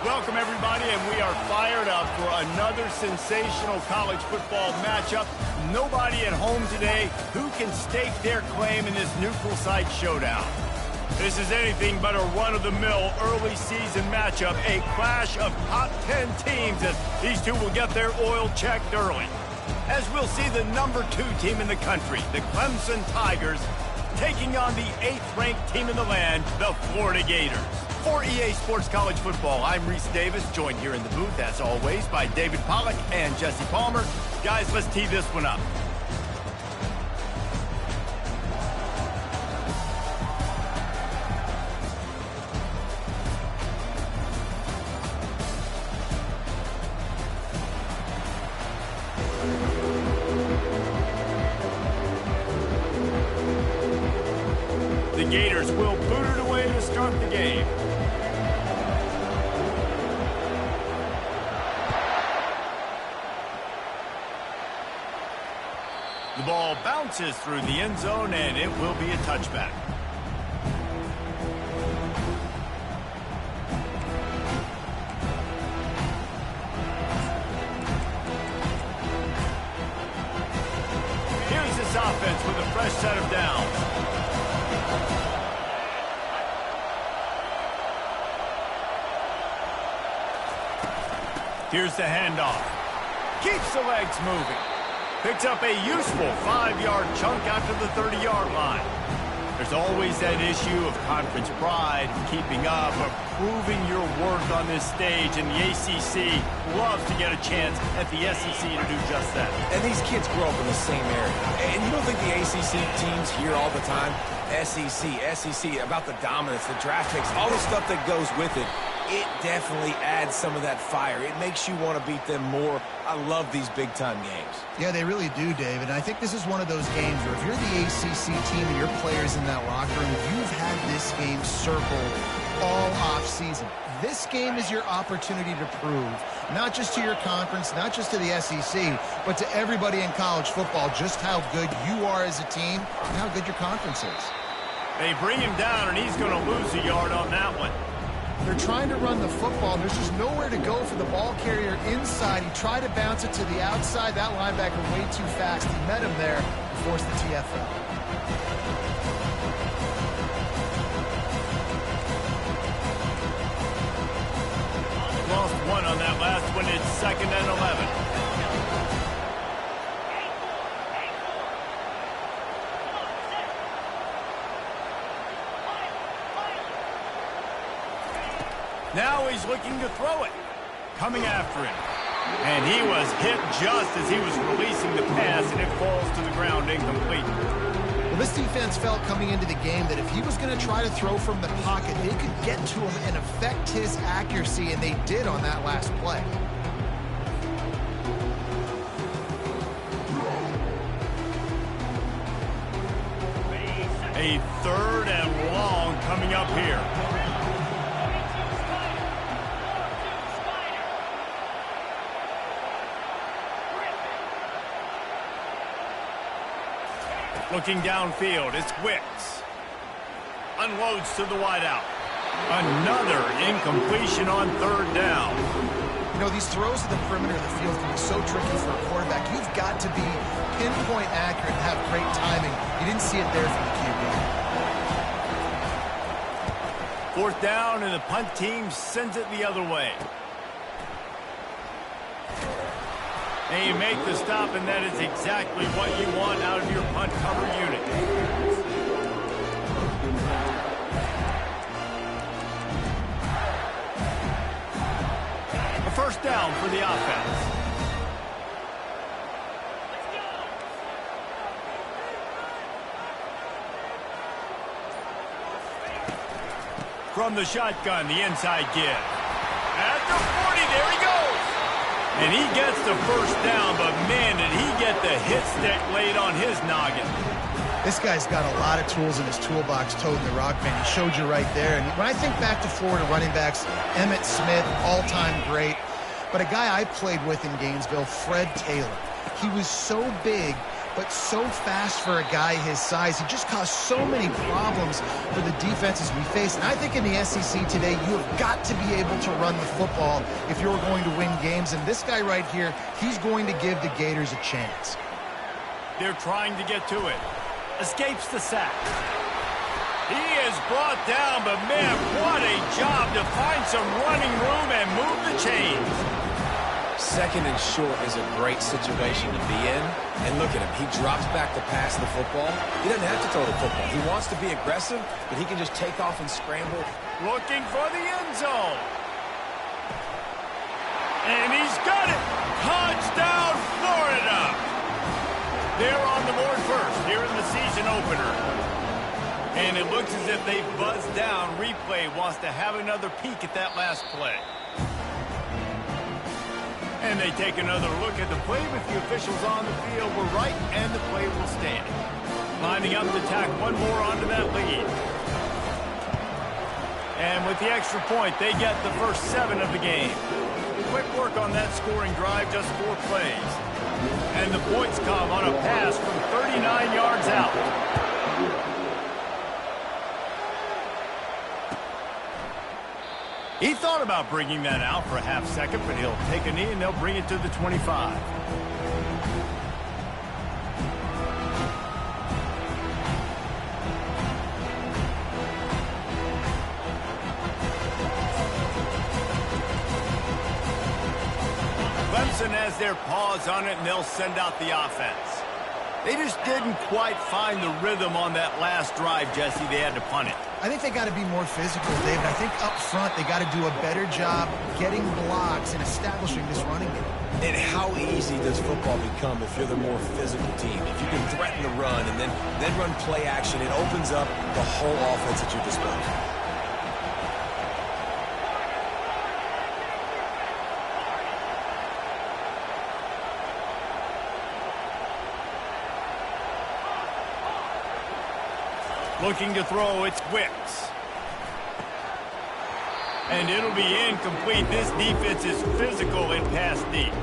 Welcome, everybody, and we are fired up for another sensational college football matchup. Nobody at home today who can stake their claim in this neutral site showdown. This is anything but a run-of-the-mill early season matchup, a clash of top 10 teams as these two will get their oil checked early. As we'll see the number 2 team in the country, the Clemson Tigers, taking on the 8th-ranked team in the land, the Florida Gators. For EA Sports College Football, I'm Reese Davis, joined here in the booth, as always, by David Pollack and Jesse Palmer. Guys, let's tee this one up. The Gators will boot it away to start the game. The ball bounces through the end zone, and it will be a touchback. Here's this offense with a fresh set of downs. Here's the handoff. Keeps the legs moving. Picks up a useful 5-yard chunk out to the 30-yard line. There's always that issue of conference pride, keeping up, or proving your worth on this stage, and the ACC loves to get a chance at the SEC to do just that. And these kids grow up in the same area. And you don't think the ACC teams hear all the time, SEC, about the dominance, the draft picks, all the stuff that goes with it. It definitely adds some of that fire. It makes you want to beat them more. I love these big-time games. Yeah, they really do, David. And I think this is one of those games where if you're the ACC team and your players in that locker room, you've had this game circled all off-season. This game is your opportunity to prove, not just to your conference, not just to the SEC, but to everybody in college football, just how good you are as a team and how good your conference is. They bring him down, and he's going to lose a yard on that one. They're trying to run the football. There's just nowhere to go for the ball carrier inside. He tried to bounce it to the outside. That linebacker way too fast. He met him there and forced the TFL. Lost one on that last one. It's 2nd and 11. Now he's looking to throw it. Coming after him. And he was hit just as he was releasing the pass, and it falls to the ground incomplete. Well, this defense felt coming into the game that if he was going to try to throw from the pocket, they could get to him and affect his accuracy, and they did on that last play. A 3rd and long coming up here. Looking downfield, it's Wicks. Unloads to the wideout. Another incompletion on 3rd down. You know, these throws to the perimeter of the field can be so tricky for a quarterback. You've got to be pinpoint accurate and have great timing. You didn't see it there from the QB. 4th down, and the punt team sends it the other way. And you make the stop, and that is exactly what you want out of your punt cover unit. A 1st down for the offense. From the shotgun, the inside give. At the 40, there he goes. And he gets the 1st down, but man, did he get the hit stick laid on his noggin. This guy's got a lot of tools in his toolbox, toting the rock, man. He showed you right there. And when I think back to Florida running backs, Emmitt Smith, all-time great. But a guy I played with in Gainesville, Fred Taylor. He was so big, but so fast for a guy his size. He just caused so many problems for the defenses we face. And I think in the SEC today, you have got to be able to run the football if you're going to win games. And this guy right here, he's going to give the Gators a chance. They're trying to get to it. Escapes the sack. He is brought down, but man, what a job to find some running room and move the chains. Second and short is a great situation to be in. And look at him. He drops back to pass the football. He doesn't have to throw the football. He wants to be aggressive, but he can just take off and scramble. Looking for the end zone. And he's got it. Touchdown, Florida. They're on the board first here in the season opener. And it looks as if they buzzed down. Replay wants to have another peek at that last play. And they take another look at the play, but the officials on the field were right, and the play will stand. Lining up to tack one more onto that lead. And with the extra point, they get the first 7 of the game. Quick work on that scoring drive, just 4 plays. And the points come on a pass from 39 yards out. He thought about bringing that out for a half second, but he'll take a knee and they'll bring it to the 25. Clemson has their paws on it, and they'll send out the offense. They just didn't quite find the rhythm on that last drive, Jesse. They had to punt it. I think they got to be more physical, David. I think up front they got to do a better job getting blocks and establishing this running game. And how easy does football become if you're the more physical team? If you can threaten the run and then run play action, it opens up the whole offense at your disposal. Looking to throw, it's Wicks. And it'll be incomplete. This defense is physical and pass deep.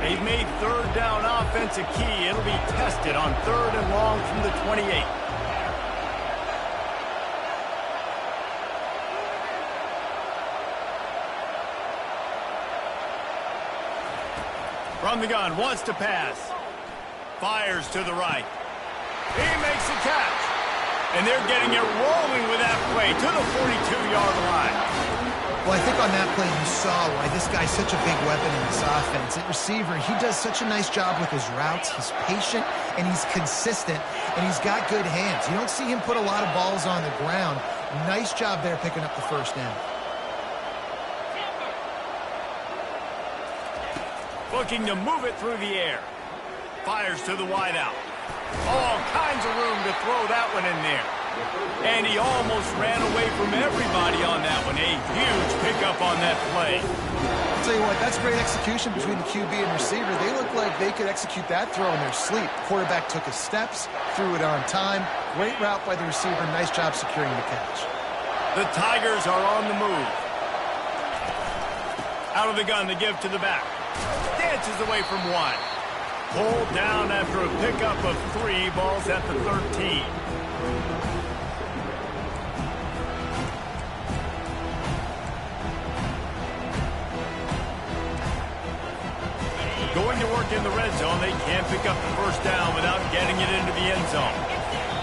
They've made third down offense a key. It'll be tested on 3rd and long from the 28. From the gun, wants to pass. Fires to the right. He makes the catch. And they're getting it rolling with that play to the 42-yard line. Well, I think on that play you saw why this guy's such a big weapon in this offense. At receiver, he does such a nice job with his routes. He's patient, and he's consistent, and he's got good hands. You don't see him put a lot of balls on the ground. Nice job there picking up the first down. Looking to move it through the air. Fires to the wideout. All kinds of room to throw that one in there. And he almost ran away from everybody on that one. A huge pickup on that play. I'll tell you what, that's great execution between the QB and receiver. They look like they could execute that throw in their sleep. Quarterback took his steps, threw it on time. Great route by the receiver. Nice job securing the catch. The Tigers are on the move. Out of the gun, they give to the back. Dances away from one. Pulled down after a pickup of 3. Balls at the 13. Going to work in the red zone. They can't pick up the first down without getting it into the end zone.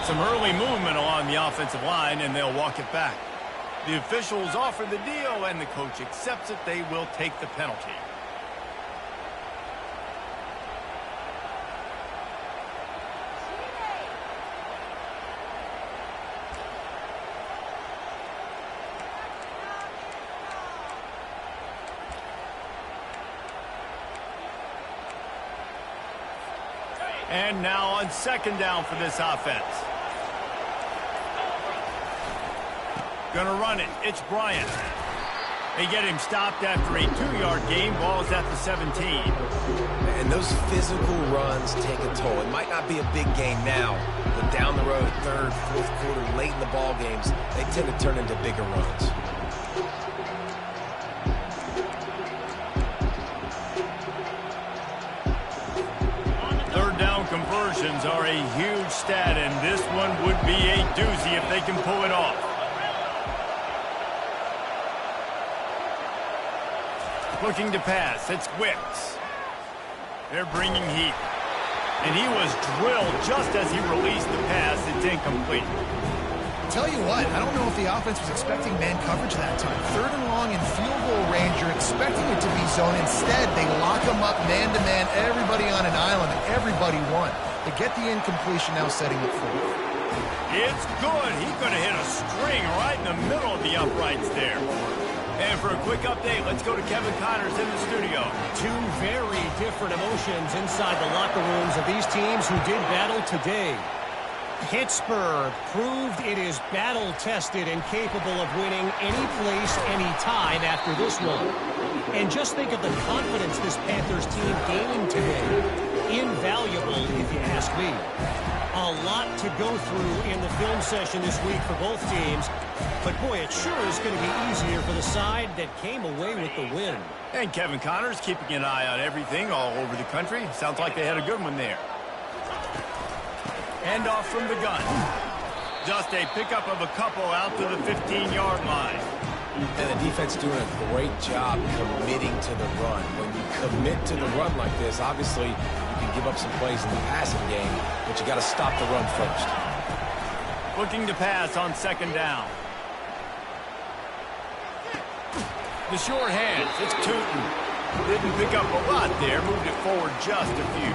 Some early movement along the offensive line, and they'll walk it back. The officials offer the deal, and the coach accepts it. They will take the penalty. And now on 2nd down for this offense. Gonna run it. It's Bryant. They get him stopped after a 2-yard gain. Ball's at the 17. And those physical runs take a toll. It might not be a big gain now, but but down the road, third, fourth quarter, late in the ball games, they tend to turn into bigger runs. Third down conversions are a huge stat, and this one would be a doozy if they can pull it off. Looking to pass, it's Wicks. They're bringing heat. And he was drilled just as he released the pass. It's incomplete. Tell you what, I don't know if the offense was expecting man coverage that time. Third and long in field goal range, you're expecting it to be zone. Instead, they lock him up man-to-man, everybody on an island, and everybody won. They get the incompletion, now setting it forward. It's good. He could have hit a string right in the middle of the uprights there. And for a quick update, let's go to Kevin Connors in the studio. Two very different emotions inside the locker rooms of these teams who did battle today. Pittsburgh proved it is battle-tested and capable of winning any place, any time after this one. And just think of the confidence this Panthers team gained today. Invaluable, if you ask me. A lot to go through in the film session this week for both teams. But, boy, it sure is going to be easier for the side that came away with the win. And Kevin Connors keeping an eye on everything all over the country. Sounds like they had a good one there. Hand off from the gun. Just a pickup of a couple out to the 15-yard line. And the defense doing a great job committing to the run. When you commit to the run like this, obviously you can give up some plays in the passing game, but you got to stop the run first. Looking to pass on second down. The short hands, it's Tootin. Didn't pick up a lot there, moved it forward just a few.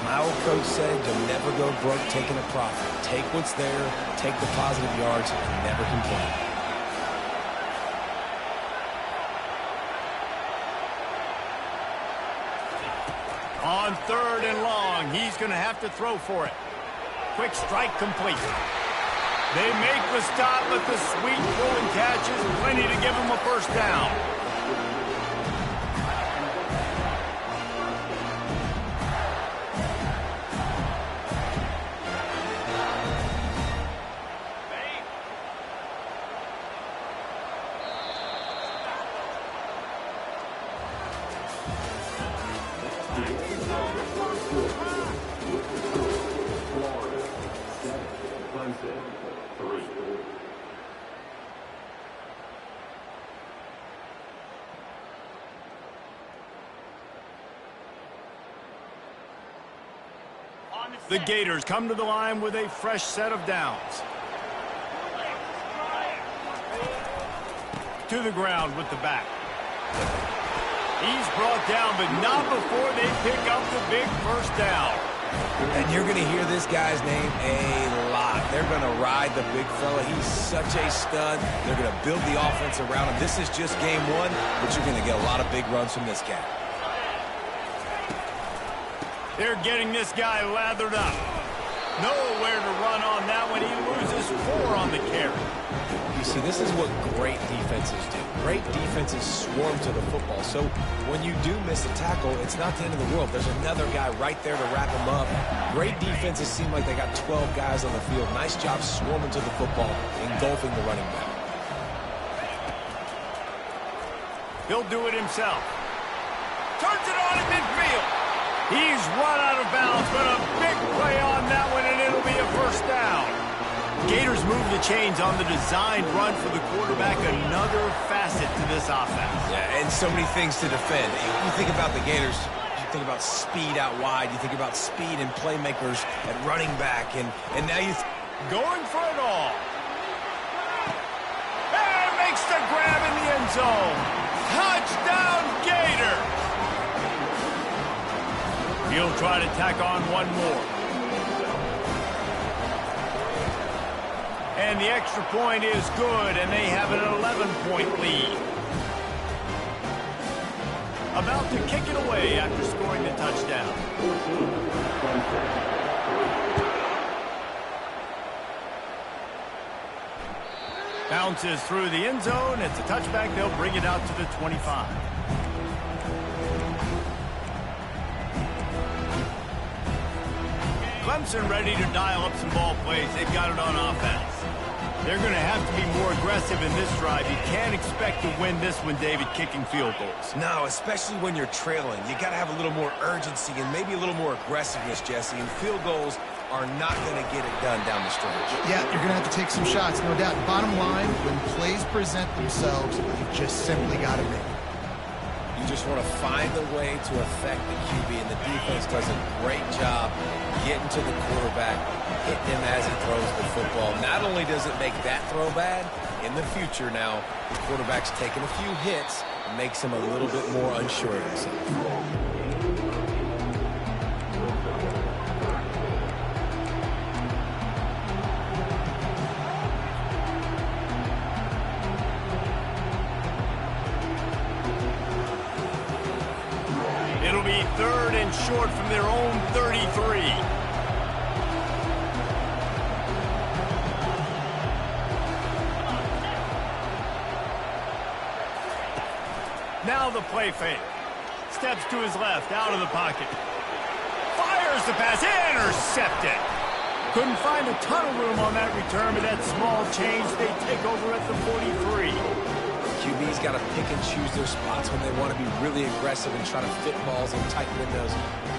My old coach said you'll never go broke taking a profit. Take what's there, take the positive yards, and never complain. On third and long, he's going to have to throw for it. Quick strike complete. They make the stop, but the sweet pulling catch is plenty to give him a first down. The Gators come to the line with a fresh set of downs. To the ground with the back. He's brought down, but not before they pick up the big first down. And you're going to hear this guy's name a lot. They're going to ride the big fella. He's such a stud. They're going to build the offense around him. This is just game one, but you're going to get a lot of big runs from this guy. They're getting this guy lathered up. Nowhere to run on that one. He loses 4 on the carry. You see, this is what great defenses do. Great defenses swarm to the football. So when you do miss a tackle, it's not the end of the world. There's another guy right there to wrap him up. Great defenses seem like they got 12 guys on the field. Nice job swarming to the football, engulfing the running back. He'll do it himself. Turns it on in midfield. He's run out of bounds, but a big play on that one, and it'll be a first down. Gators move the chains on the designed run for the quarterback, another facet to this offense. Yeah, and so many things to defend. You think about the Gators, you think about speed out wide, you think about speed and playmakers at running back, and now you... Going for it all. And makes the grab in the end zone. Touchdown, Gators! He'll try to tack on one more. And the extra point is good, and they have an 11-point lead. About to kick it away after scoring the touchdown. Bounces through the end zone. It's a touchback. They'll bring it out to the 25. Clemson ready to dial up some ball plays. They've got it on offense. They're going to have to be more aggressive in this drive. You can't expect to win this one, David, kicking field goals. No, especially when you're trailing. You got to have a little more urgency and maybe a little more aggressiveness, Jesse. And field goals are not going to get it done down the stretch. Yeah, you're going to have to take some shots, no doubt. Bottom line, when plays present themselves, you just simply got to make it. You just want to find a way to affect the QB, and the defense does a great job getting to the quarterback, hitting him as he throws the football. Not only does it make that throw bad, in the future now, the quarterback's taking a few hits and makes him a little bit more unsure of himself. It'll be 3rd and short from their own 33. Now the play fake. Steps to his left, out of the pocket. Fires the pass, intercepted. Couldn't find a ton of room on that return, but that small change, they take over at the 43. QB's got to pick and choose their spots when they want to be really aggressive and try to fit balls in tight windows.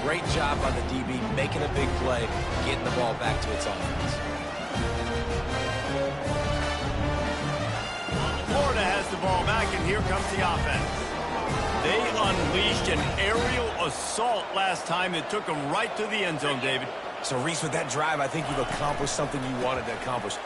Great job by the DB making a big play, getting the ball back to its offense. Florida has the ball back, and here comes the offense. They unleashed an aerial assault last time that took them right to the end zone, David. So, Reese, with that drive, I think you've accomplished something you wanted to accomplish.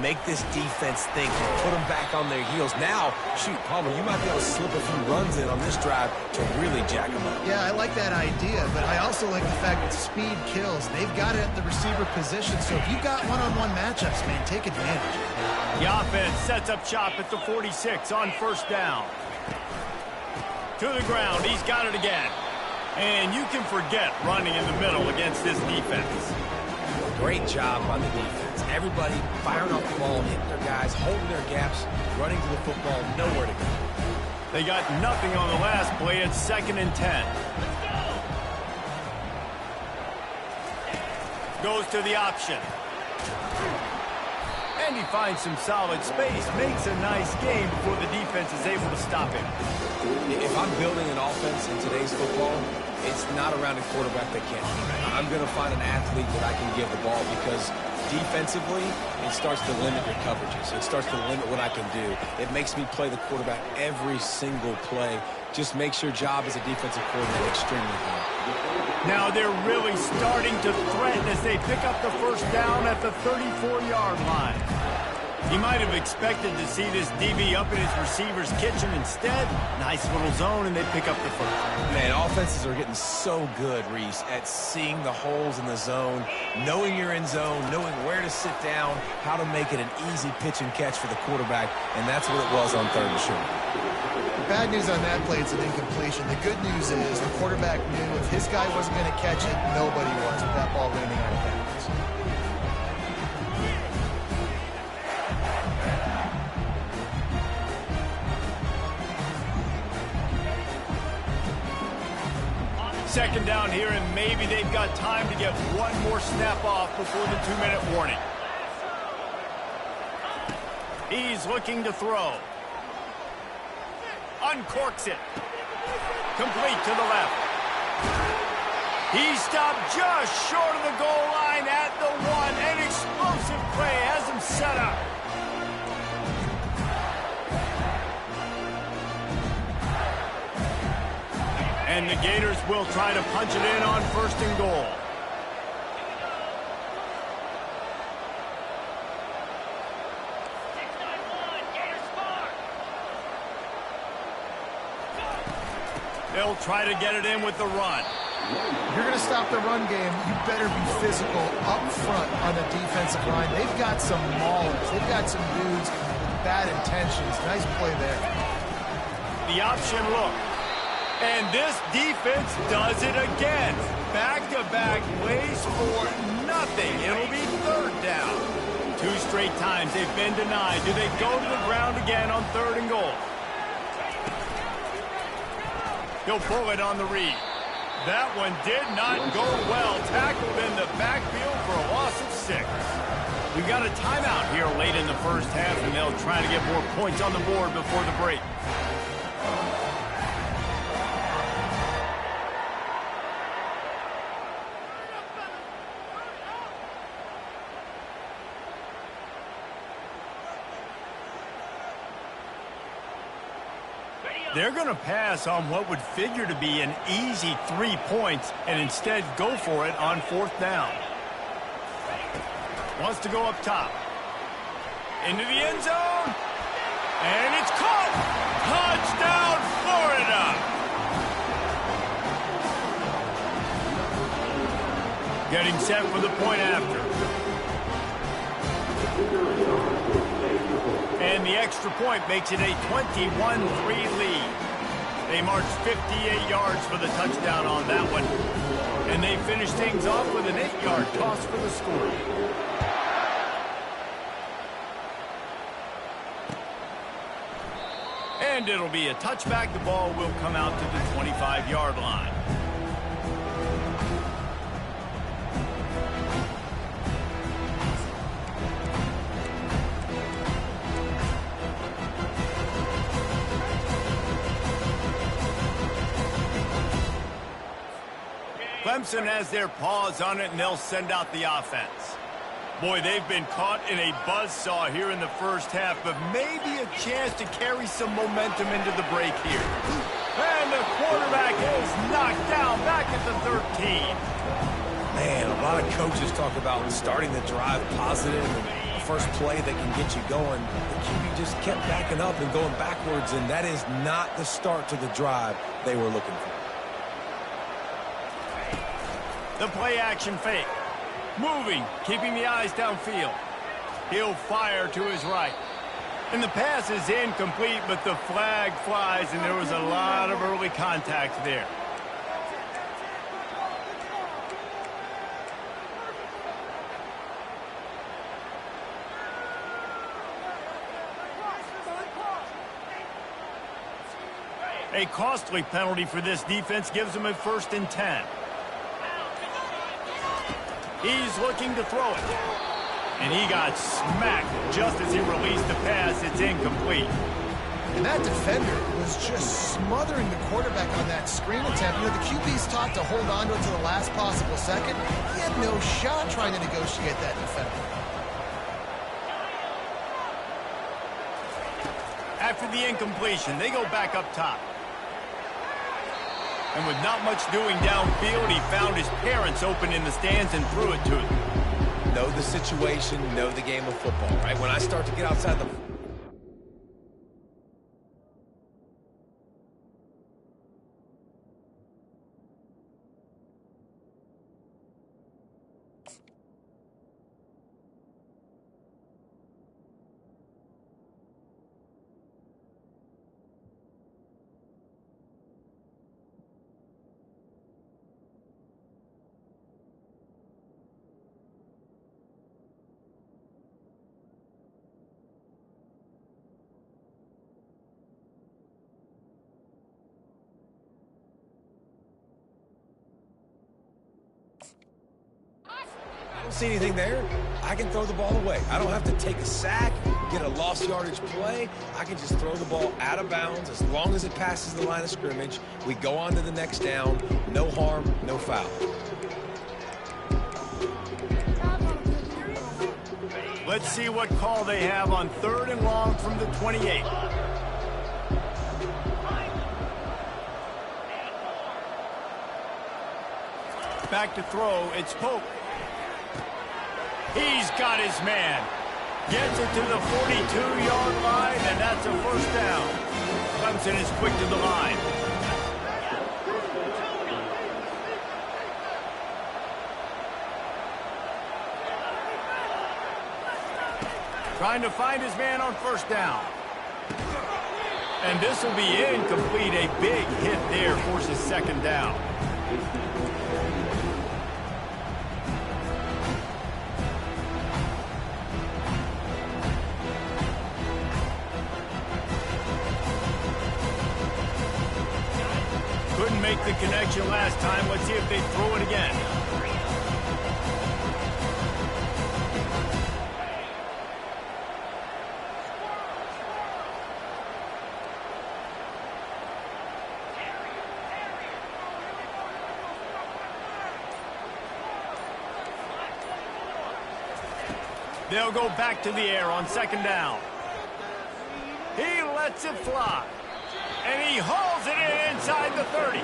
Make this defense think, put them back on their heels. Now, shoot, Palmer, you might be able to slip a few runs in on this drive to really jack them up. Yeah, I like that idea, but I also like the fact that speed kills. They've got it at the receiver position, so if you got one-on-one matchups, man, take advantage. The offense sets up shop at the 46 on 1st down. To the ground, he's got it again. And you can forget running in the middle against this defense. Great job by the defense. Everybody firing off the ball, hitting their guys, holding their gaps, running to the football, nowhere to go. They got nothing on the last play. It's 2nd and 10. Goes to the option. And he finds some solid space. Makes a nice game before the defense is able to stop him. If I'm building an offense in today's football, it's not around a quarterback that can't. I'm going to find an athlete that I can give the ball because defensively, it starts to limit your coverages. It starts to limit what I can do. It makes me play the quarterback every single play. Just makes your job as a defensive coordinator extremely hard. Now they're really starting to threaten as they pick up the 1st down at the 34-yard line. He might have expected to see this DB up in his receiver's kitchen. Instead, nice little zone, and they pick up the 1st. Man, offenses are getting so good, Reese, at seeing the holes in the zone, knowing you're in zone, knowing where to sit down, how to make it an easy pitch and catch for the quarterback, and that's what it was on 3rd and short. Bad news on that play, it's an incompletion. The good news is the quarterback knew if his guy wasn't going to catch it, nobody was with that ball landing out of bounds. Second down here, and maybe they've got time to get one more snap off before the 2-minute warning. He's looking to throw. Uncorks it. Complete to the left. He stopped just short of the goal line at the 1. An explosive play has him set up. And the Gators will try to punch it in on 1st and goal. They'll try to get it in with the run. If you're going to stop the run game, you better be physical up front on the defensive line. They've got some maulers. They've got some dudes with bad intentions. Nice play there. The option look. And this defense does it again. Back-to-back plays for nothing. It'll be 3rd down. 2 straight times they've been denied. Do they go to the ground again on 3rd and goal? He'll pull it on the read. That one did not go well. Tackled in the backfield for a loss of 6. We've got a timeout here late in the first half, and they'll try to get more points on the board before the break. They're going to pass on what would figure to be an easy 3 points and instead go for it on 4th down. Wants to go up top. Into the end zone. And it's caught. Touchdown, Florida. Getting set for the point after. And the extra point makes it a 21-3 lead. They marched 58 yards for the touchdown on that one. And they finish things off with an 8-yard toss for the score. And it'll be a touchback. The ball will come out to the 25-yard line. Clemson has their paws on it, and they'll send out the offense. Boy, they've been caught in a buzzsaw here in the first half, but maybe a chance to carry some momentum into the break here. And the quarterback is knocked down back at the 13. Man, a lot of coaches talk about starting the drive positive and the first play that can get you going. The QB just kept backing up and going backwards, and that is not the start to the drive they were looking for. The play action fake. Moving, keeping the eyes downfield. He'll fire to his right. And the pass is incomplete, but the flag flies, and there was a lot of early contact there. A costly penalty for this defense gives them a 1st and 10. He's looking to throw it. And he got smacked just as he released the pass. It's incomplete. And that defender was just smothering the quarterback on that screen attempt. You know, the QB's taught to hold on to it to the last possible second. He had no shot trying to negotiate that defender. After the incompletion, they go back up top. And with not much doing downfield, he found his parents open in the stands and threw it to them. Know the situation, know the game of football, right? When I start to get outside the... I don't see anything there. I can throw the ball away. I don't have to take a sack, get a lost yardage play. I can just throw the ball out of bounds as long as it passes the line of scrimmage. We go on to the next down. No harm, no foul. Let's see what call they have on 3rd and long from the 28. Back to throw. It's Pope. He's got his man. Gets it to the 42-yard line, and that's a 1st down. Clemson is quick to the line. Trying to find his man on 1st down. And this will be incomplete. A big hit there forces 2nd down. Couldn't make the connection last time. Let's see if they throw it again. They'll go back to the air on second down. He lets it fly. And he hauls it in inside the 30.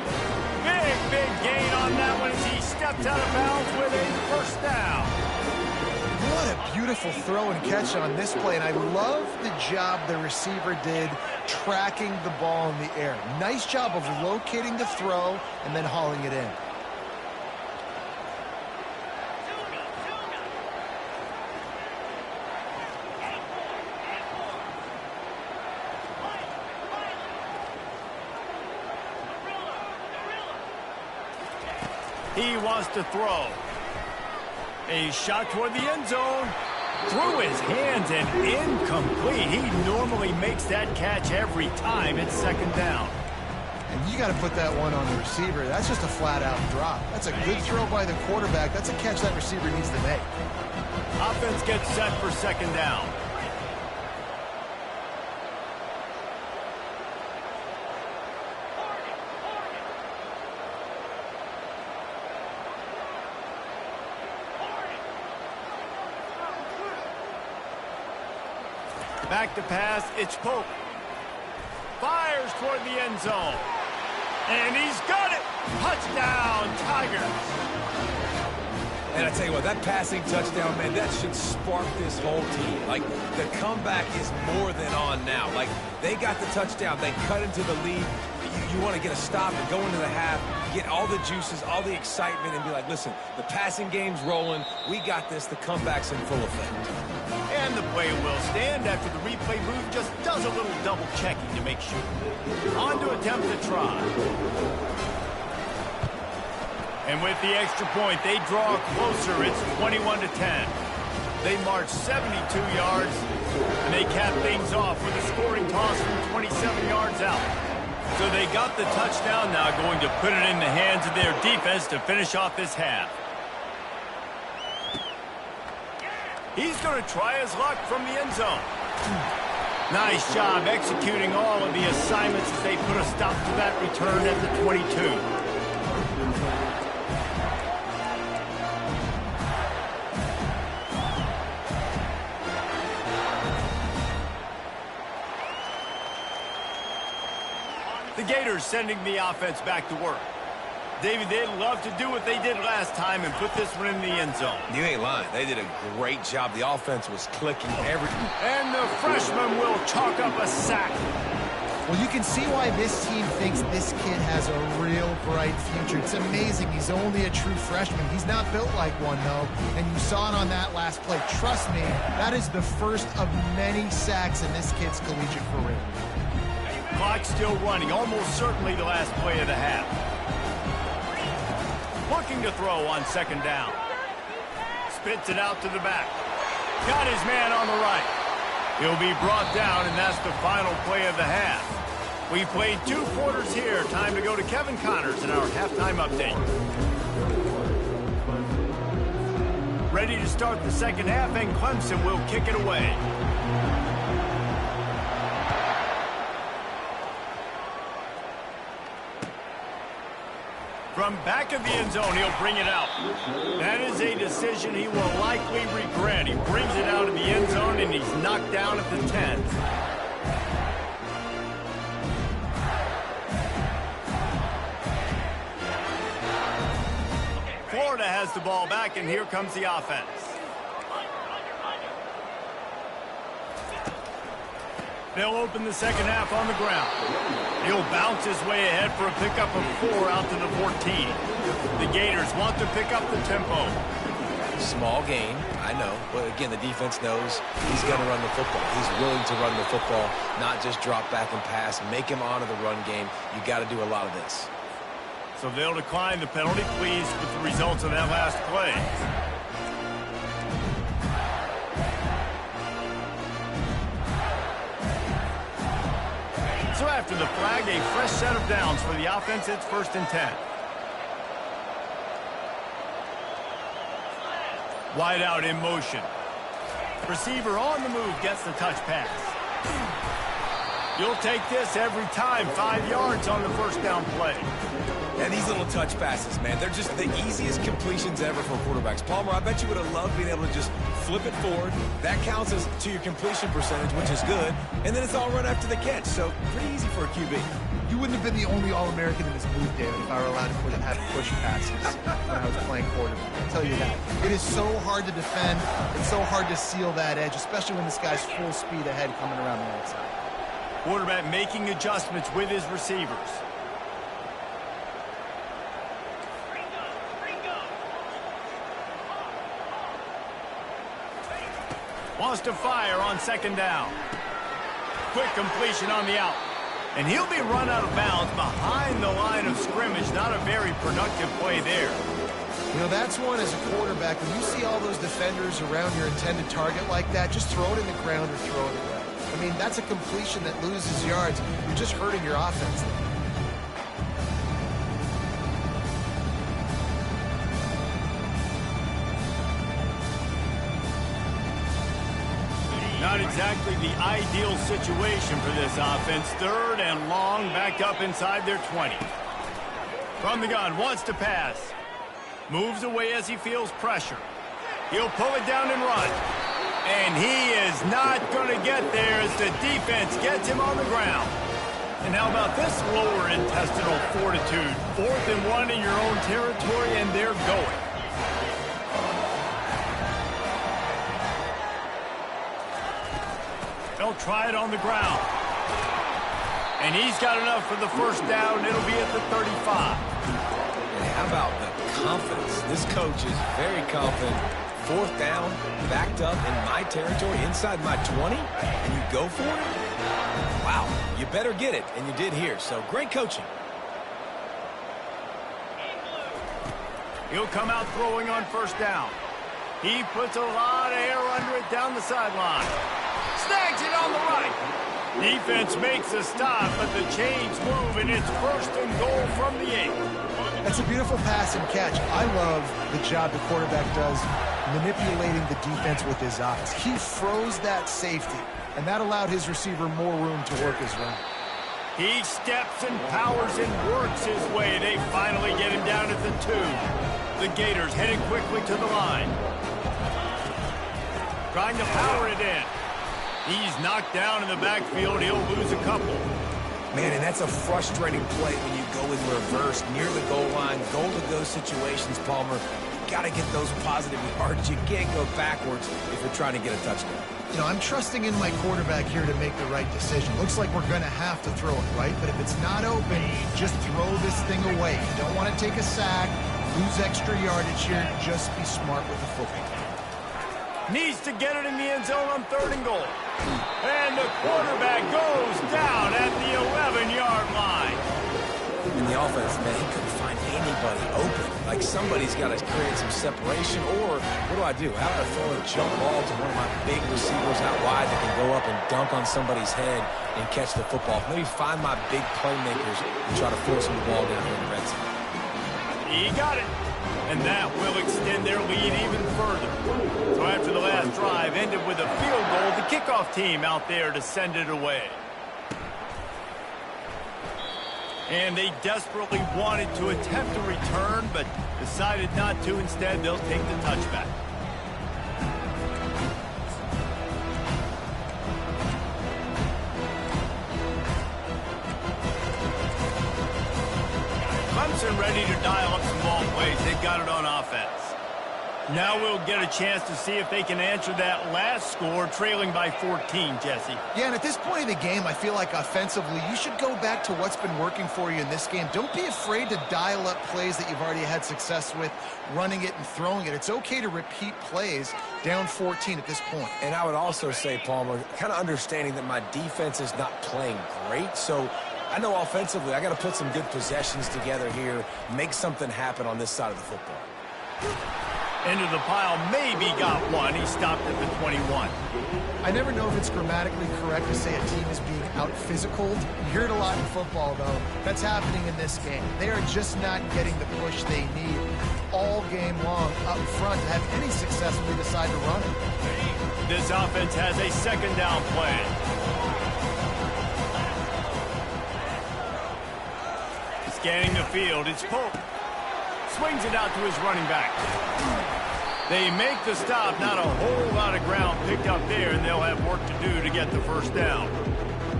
Big gain on that one as he steps out of bounds with a first down. What a beautiful throw and catch on this play. And I love the job the receiver did tracking the ball in the air. Nice job of locating the throw and then hauling it in. He wants to throw. A shot toward the end zone. Through his hands and incomplete. He normally makes that catch every time. It's second down. And you got to put that one on the receiver. That's just a flat-out drop. That's a good throw by the quarterback. That's a catch that receiver needs to make. Offense gets set for second down. Back to pass, it's Pope. Fires toward the end zone. And he's got it! Touchdown, Tigers! And I tell you what, that passing touchdown, man, that should spark this whole team. Like, the comeback is more than on now. Like, they got the touchdown. They cut into the lead. You want to get a stop and go into the half, get all the juices, all the excitement, and be like, listen, the passing game's rolling. We got this. The comeback's in full effect. And the play will stand after the replay booth just does a little double checking to make sure. On to attempt to try. And with the extra point, they draw closer. It's 21-10. They march 72 yards, and they cap things off with a scoring toss from 27 yards out. So they got the touchdown, now going to put it in the hands of their defense to finish off this half. He's going to try his luck from the end zone. Nice job executing all of the assignments as they put a stop to that return at the 22. The Gators sending the offense back to work. David, they'd love to do what they did last time and put this one in the end zone. You ain't lying. They did a great job. The offense was clicking everything. And the freshman will chalk up a sack. Well, you can see why this team thinks this kid has a real bright future. It's amazing. He's only a true freshman. He's not built like one, though. And you saw it on that last play. Trust me, that is the first of many sacks in this kid's collegiate career. Clock still running, almost certainly the last play of the half. Looking to throw on second down. Spits it out to the back. Got his man on the right. He'll be brought down, and that's the final play of the half. We played 2 quarters here. Time to go to Kevin Connors in our halftime update. Ready to start the second half, and Clemson will kick it away. From back of the end zone, he'll bring it out. That is a decision he will likely regret. He brings it out of the end zone, and he's knocked down at the 10. Florida has the ball back, and here comes the offense. They'll open the second half on the ground. He'll bounce his way ahead for a pickup of 4 out to the 14. The Gators want to pick up the tempo. Small gain, I know. But again, the defense knows he's going to run the football. He's willing to run the football, not just drop back and pass, make him honor the run game. You got to do a lot of this. So they'll decline the penalty, pleased with the results of that last play. So after the flag, a fresh set of downs for the offense. It's 1st and 10. Wide out in motion. Receiver on the move gets the touch pass. You'll take this every time. 5 yards on the first down play. And these little touch passes, man, they're just the easiest completions ever for quarterbacks. Palmer, I bet you would have loved being able to just flip it forward. That counts as to your completion percentage, which is good. And then it's all run after the catch, so pretty easy for a QB. You wouldn't have been the only All-American in this move, David, if I were allowed to have push passes when I was playing quarterback. I'll tell you that. It is so hard to defend. It's so hard to seal that edge, especially when this guy's full speed ahead coming around the outside. Quarterback making adjustments with his receivers. Wants to fire on 2nd down. Quick completion on the out. And he'll be run out of bounds behind the line of scrimmage. Not a very productive play there. You know, that's one as a quarterback. When you see all those defenders around your intended target like that, just throw it in the ground or throw it away. I mean, that's a completion that loses yards. You're just hurting your offense. Not exactly the ideal situation for this offense. 3rd and long, back up inside their 20. From the gun, wants to pass. Moves away as he feels pressure. He'll pull it down and run. And he is not going to get there as the defense gets him on the ground. And how about this lower intestinal fortitude? 4th and 1 in your own territory, and they're going. They'll try it on the ground. And he's got enough for the first down. It'll be at the 35. And how about the confidence? This coach is very confident. 4th down, backed up in my territory, inside my 20, and you go for it? Wow, you better get it, and you did here. So great coaching. He'll come out throwing on 1st down. He puts a lot of air under it down the sideline. Snags it on the right. Defense makes a stop, but the chains move, and it's 1st and goal from the 8. That's a beautiful pass and catch. I love the job the quarterback does manipulating the defense with his eyes. He froze that safety, and that allowed his receiver more room to work his route. He steps and powers and works his way. They finally get him down at the 2. The Gators heading quickly to the line. Trying to power it in. He's knocked down in the backfield. He'll lose a couple. Man, and that's a frustrating play when you go in reverse near the goal line, goal-to-go situations, Palmer. You got to get those positive yards. You can't go backwards if you're trying to get a touchdown. You know, I'm trusting in my quarterback here to make the right decision. Looks like we're going to have to throw it, right? But if it's not open, just throw this thing away. You don't want to take a sack, lose extra yardage here. Just be smart with the football. Needs to get it in the end zone on 3rd and goal. And the quarterback goes down at the 11-yard line. In the offense, man, he couldn't find anybody open. Like, somebody's got to create some separation. Or, what do? How do I throw a jump ball to one of my big receivers out wide that can go up and dunk on somebody's head and catch the football? Maybe find my big playmakers and try to force them the ball down here in the red zone. He got it. And that will extend their lead even further. So after the last drive ended with a field goal, the kickoff team out there to send it away. And they desperately wanted to attempt a return, but decided not to. Instead, they'll take the touchback. Clemson ready to dial up some ball plays. They've got it on offense. Now we'll get a chance to see if they can answer that last score, trailing by 14, Jesse. Yeah, and at this point of the game, I feel like offensively, you should go back to what's been working for you in this game. Don't be afraid to dial up plays that you've already had success with, running it and throwing it. It's okay to repeat plays down 14 at this point. And I would also say, Palmer, kind of understanding that my defense is not playing great, so I know offensively I got to put some good possessions together here, make something happen on this side of the football. Into the pile, maybe got one. He stopped at the 21. I never know if it's grammatically correct to say a team is being out-physicaled. You hear it a lot in football, though. That's happening in this game. They are just not getting the push they need all game long up front to have any success when they decide to run it. This offense has a second down play. Scanning the field, it's Pope. Swings it out to his running back. They make the stop, not a whole lot of ground picked up there, and they'll have work to do to get the first down.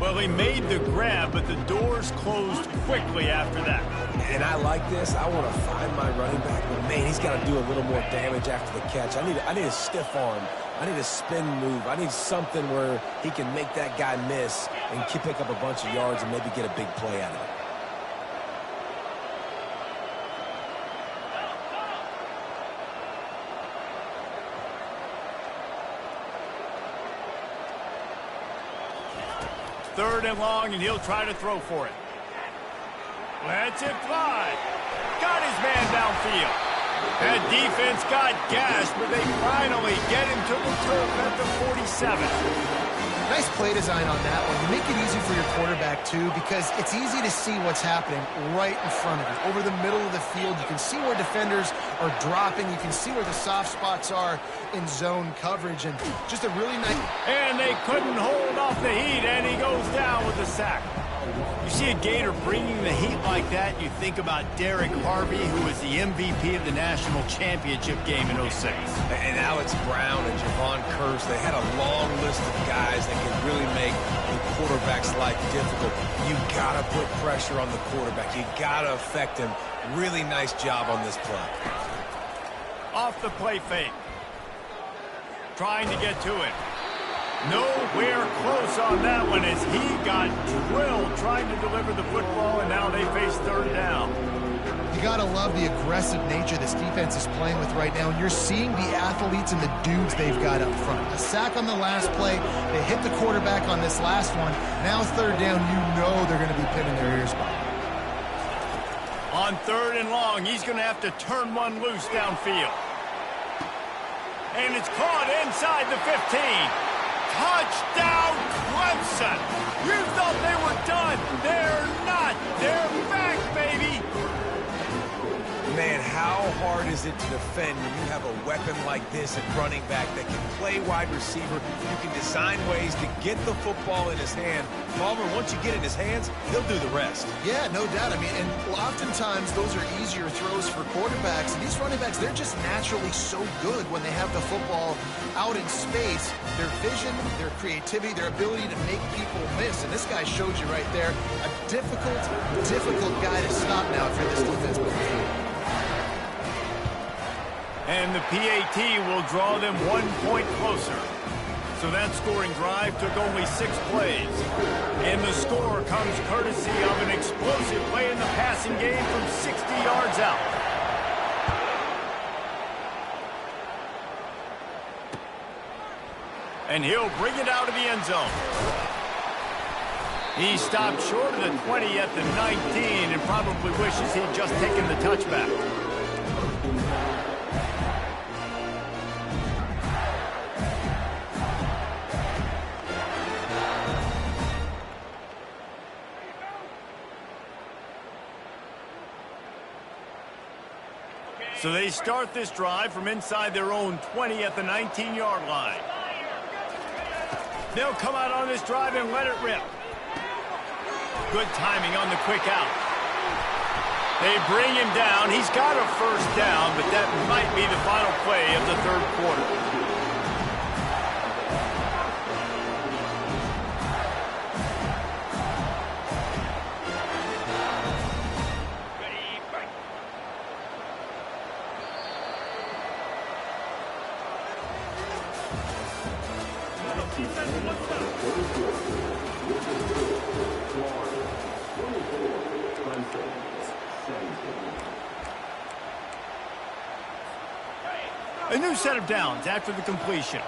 Well, he made the grab, but the doors closed quickly after that. And I like this. I want to find my running back, but man, he's got to do a little more damage after the catch. I need a stiff arm. I need a spin move. I need something where he can make that guy miss and pick up a bunch of yards and maybe get a big play out of it. Third and long, and he'll try to throw for it. Lets it fly. Got his man downfield. That defense got gashed, but they finally get him to the turf at the 47. Nice play design on that one. You make it easy for your quarterback, too, because it's easy to see what's happening right in front of you. Over the middle of the field, you can see where defenders are dropping. You can see where the soft spots are in zone coverage, and just a really nice... And they couldn't hold off the heat, and he goes down with the sack. You see a Gator bringing the heat like that, you think about Derek Harvey, who was the MVP of the national championship game in 06. And Alex Brown and Javon Curse, they had a long list of guys that could really make the quarterback's life difficult. You got to put pressure on the quarterback. You got to affect him. Really nice job on this play. Off the play fake. Trying to get to it. Nowhere close on that one as he got drilled trying to deliver the football, and now they face third down. You got to love the aggressive nature this defense is playing with right now, and you're seeing the athletes and the dudes they've got up front. A sack on the last play. They hit the quarterback on this last one. Now third down, you know they're going to be pinning their ears back. On third and long, he's going to have to turn one loose downfield. And it's caught inside the 15. Touchdown, Clemson! You thought they were done. They're not. They're back, baby. Man, how hard is it to defend when you have a weapon like this at running back that can play wide receiver? You can design ways to get the football in his hand. Palmer, once you get it in his hands, he'll do the rest. Yeah, no doubt. I mean, and oftentimes those are easier throws for quarterbacks. And these running backs, they're just naturally so good when they have the football out in space. Their vision, their creativity, their ability to make people miss. And this guy showed you right there, a difficult guy to stop now for this defense. And the PAT will draw them 1 point closer. So that scoring drive took only 6 plays. And the score comes courtesy of an explosive play in the passing game from 60 yards out. And he'll bring it out of the end zone. He stopped short of the 20 at the 19 and probably wishes he'd just taken the touchback. So they start this drive from inside their own 20 at the 19-yard line. They'll come out on this drive and let it rip. Good timing on the quick out. They bring him down. He's got a first down, but that might be the final play of the third quarter. A new set of downs after the completion.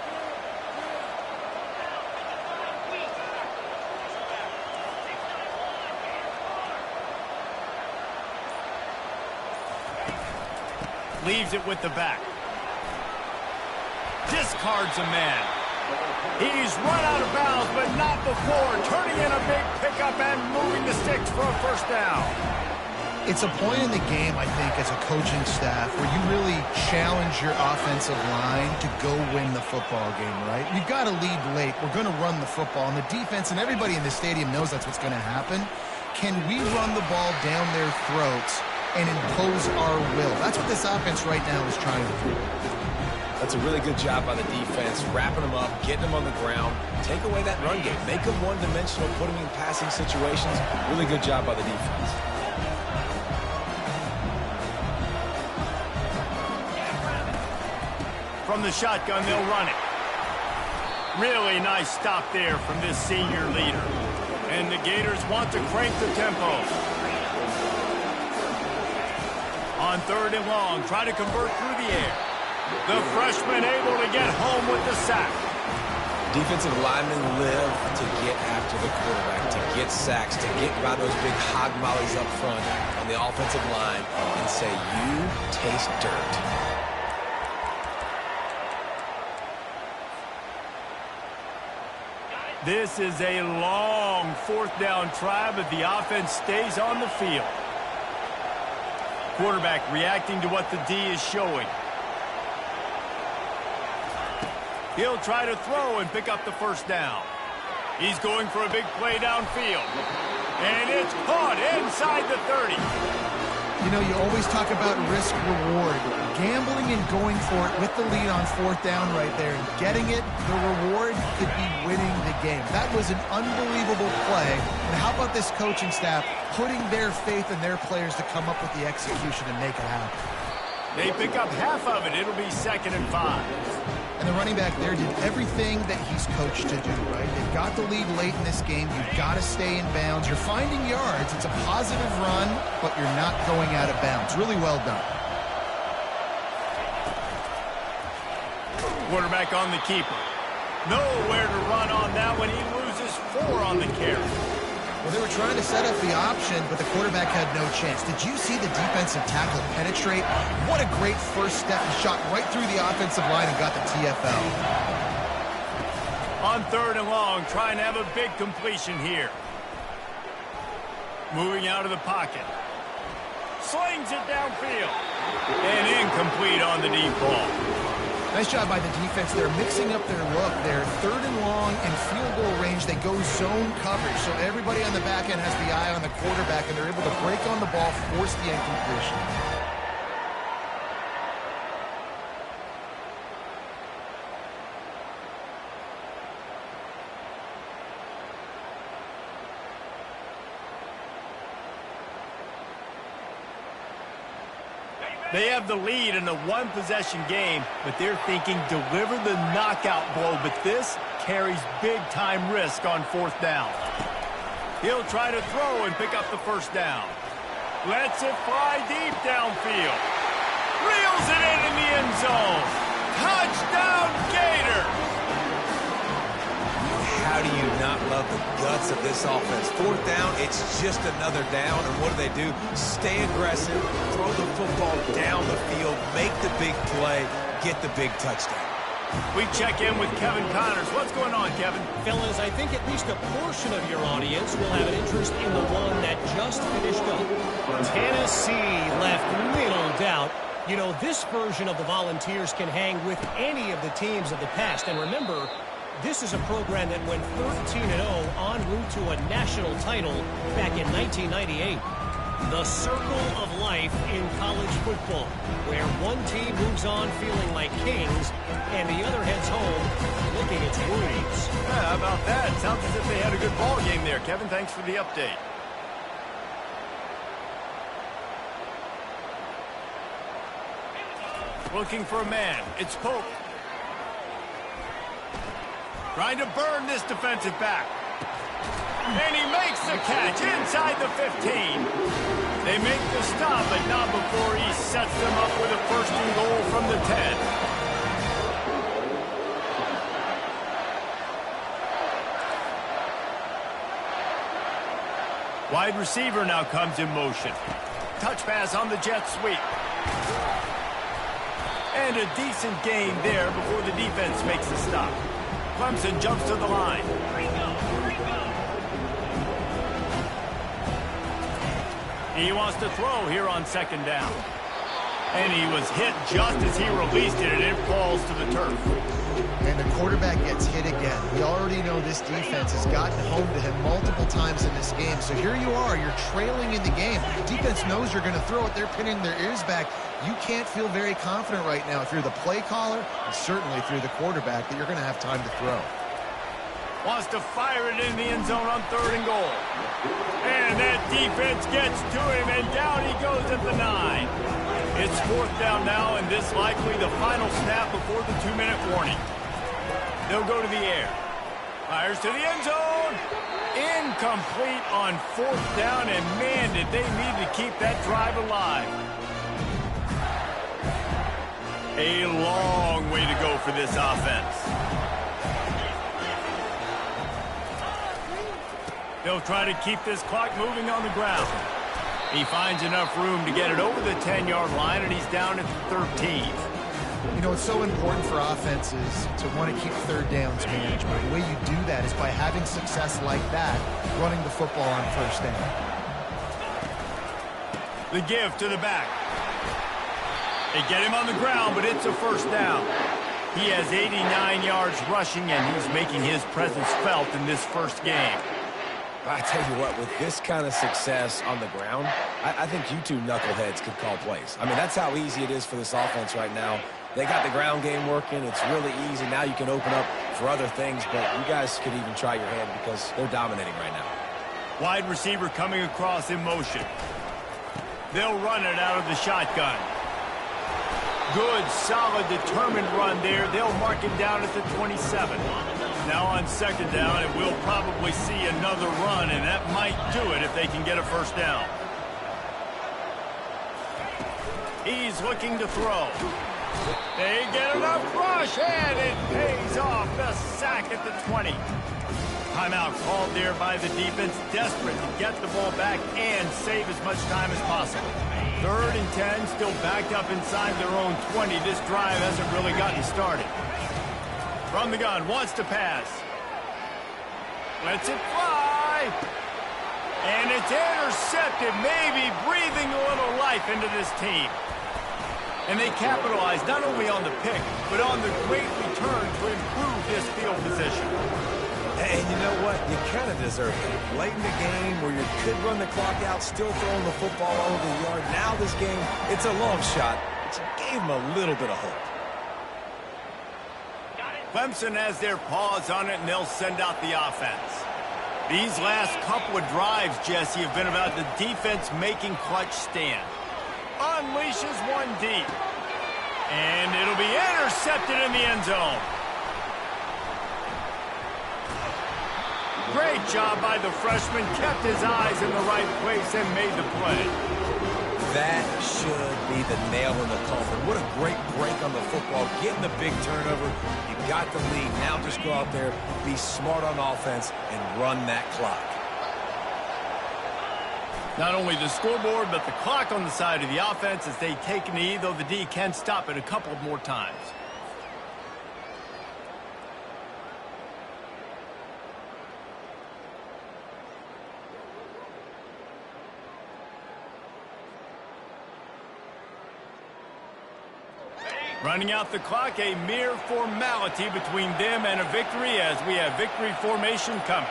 Leaves it with the back. discards a man. He's run out of bounds, but not before turning in a big pickup and moving the sticks for a first down. It's a point in the game, I think, as a coaching staff where you really challenge your offensive line to go win the football game, right? We've got to lead late. We're going to run the football. And the defense and everybody in the stadium knows that's what's going to happen. Can we run the ball down their throats and impose our will? That's what this offense right now is trying to do. That's a really good job by the defense, wrapping them up, getting them on the ground, take away that run game, make them one-dimensional, put them in passing situations. Really good job by the defense. From the shotgun, they'll run it. Really nice stop there from this senior leader. And the Gators want to crank the tempo. On 3rd and long, try to convert through the air. The freshman able to get home with the sack. Defensive linemen live to get after the quarterback, to get sacks, to get by those big hog mollies up front on the offensive line and say, you taste dirt. This is a long 4th down try, but the offense stays on the field. Quarterback reacting to what the D is showing. He'll try to throw and pick up the first down. He's going for a big play downfield. And it's caught inside the 30. You know, you always talk about risk-reward. Gambling and going for it with the lead on 4th down right there and getting it, the reward could be winning the game. That was an unbelievable play. And how about this coaching staff putting their faith in their players to come up with the execution and make it happen? They pick up half of it. It'll be 2nd and 5. And the running back there did everything that he's coached to do, right? They've got the lead late in this game. You've got to stay in bounds. You're finding yards. It's a positive run, but you're not going out of bounds. Really well done. Quarterback on the keeper. Nowhere to run on that one. He loses 4 on the carry. Well, they were trying to set up the option, but the quarterback had no chance. Did you see the defensive tackle penetrate? What a great first step. He shot right through the offensive line and got the TFL. On 3rd and long, trying to have a big completion here. Moving out of the pocket. Slings it downfield. And incomplete on the deep ball. Nice job by the defense. They're mixing up their look. They're 3rd and long in field goal range. They go zone coverage. So everybody on the back end has the eye on the quarterback, and they're able to break on the ball, force the incompletion. They have the lead in a one-possession game, but they're thinking deliver the knockout blow, but this carries big-time risk on 4th down. He'll try to throw and pick up the first down. Lets it fly deep downfield. Reels it in the end zone. Touchdown, Gators! How do you not love the guts of this offense? 4th down, it's just another down, and what do? Stay aggressive, throw the football down the field, make the big play, get the big touchdown. We check in with Kevin Connors. What's going on, Kevin? Fellas, I think at least a portion of your audience will have an interest in the one that just finished up. Tennessee left little doubt. You know, this version of the Volunteers can hang with any of the teams of the past. And remember, this is a program that went 13-0 en route to a national title back in 1998. The circle of life in college football, where one team moves on feeling like kings and the other heads home licking its wounds. Yeah, how about that? Sounds as if they had a good ball game there, Kevin. Thanks for the update. Looking for a man. It's Pope. Trying to burn this defensive back. And he makes the catch inside the 15. They make the stop, but not before he sets them up with a 1st and goal from the 10. Wide receiver now comes in motion. Touch pass on the jet sweep. And a decent gain there before the defense makes the stop. Clemson jumps to the line. He wants to throw here on second down. And he was hit just as he released it, and it falls to the turf. And the quarterback gets hit again. We already know this defense has gotten home to him multiple times in this game. So here you are, you're trailing in the game. Defense knows you're going to throw it. They're pinning their ears back. You can't feel very confident right now if you're the play caller, and certainly if you're the quarterback, that you're going to have time to throw. Wants to fire it in the end zone on 3rd and goal. And that defense gets to him, and down he goes at the 9. It's 4th down now, and this likely the final snap before the 2-minute warning. They'll go to the air. Fires to the end zone. Incomplete on 4th down, and man, did they need to keep that drive alive. A long way to go for this offense. They'll try to keep this clock moving on the ground. He finds enough room to get it over the 10-yard line, and he's down at the 13. You know, it's so important for offenses to want to keep 3rd downs managed. But the way you do that is by having success like that, running the football on 1st down. The give to the back. They get him on the ground, but it's a 1st down. He has 89 yards rushing, and he's making his presence felt in this first game. I tell you what, with this kind of success on the ground, I think you two knuckleheads could call plays. I mean, that's how easy it is for this offense right now. They got the ground game working. It's really easy. Now you can open up for other things, but you guys could even try your hand because they're dominating right now. Wide receiver coming across in motion. They'll run it out of the shotgun. Good, solid, determined run there. They'll mark him down at the 27. Now on 2nd down, and we'll probably see another run, and that might do it if they can get a 1st down. He's looking to throw. They get enough rush, and it pays off. The sack at the 20. Timeout called there by the defense, desperate to get the ball back and save as much time as possible. 3rd and 10, still backed up inside their own 20. This drive hasn't really gotten started. From the gun, wants to pass. Lets it fly. And it's intercepted, maybe breathing a little life into this team. And they capitalize not only on the pick, but on the great return to improve this field position. And you know what? You kind of deserve it. Late in the game where you could run the clock out, still throwing the football over the yard. Now this game, it's a long shot. It gave them a little bit of hope. Clemson has their paws on it, and they'll send out the offense. These last couple of drives, Jesse, have been about the defense making clutch stand. Unleashes one deep. And it'll be intercepted in the end zone. Great job by the freshman. Kept his eyes in the right place and made the play. That should be the nail in the coffin. What a great break on the football. Getting the big turnover. You got the lead. Now just go out there, be smart on offense, and run that clock. Not only the scoreboard, but the clock on the side of the offense as they take a knee, though the D can stop it a couple more times. Running out the clock, a mere formality between them and a victory as we have victory formation coming.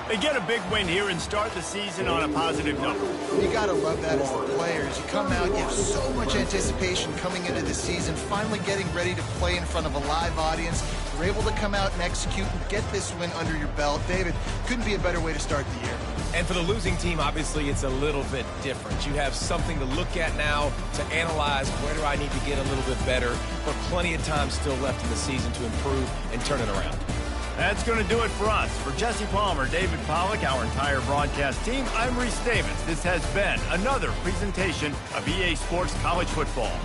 They get a big win here and start the season on a positive note. You got to love that as the players. You come out, you have so much anticipation coming into the season, finally getting ready to play in front of a live audience. You're able to come out and execute and get this win under your belt. David, couldn't be a better way to start the year. And for the losing team, obviously, it's a little bit different. You have something to look at now to analyze where do I need to get a little bit better, but plenty of time still left in the season to improve and turn it around. That's going to do it for us. For Jesse Palmer, David Pollack, our entire broadcast team, I'm Reese Davis. This has been another presentation of EA Sports College Football.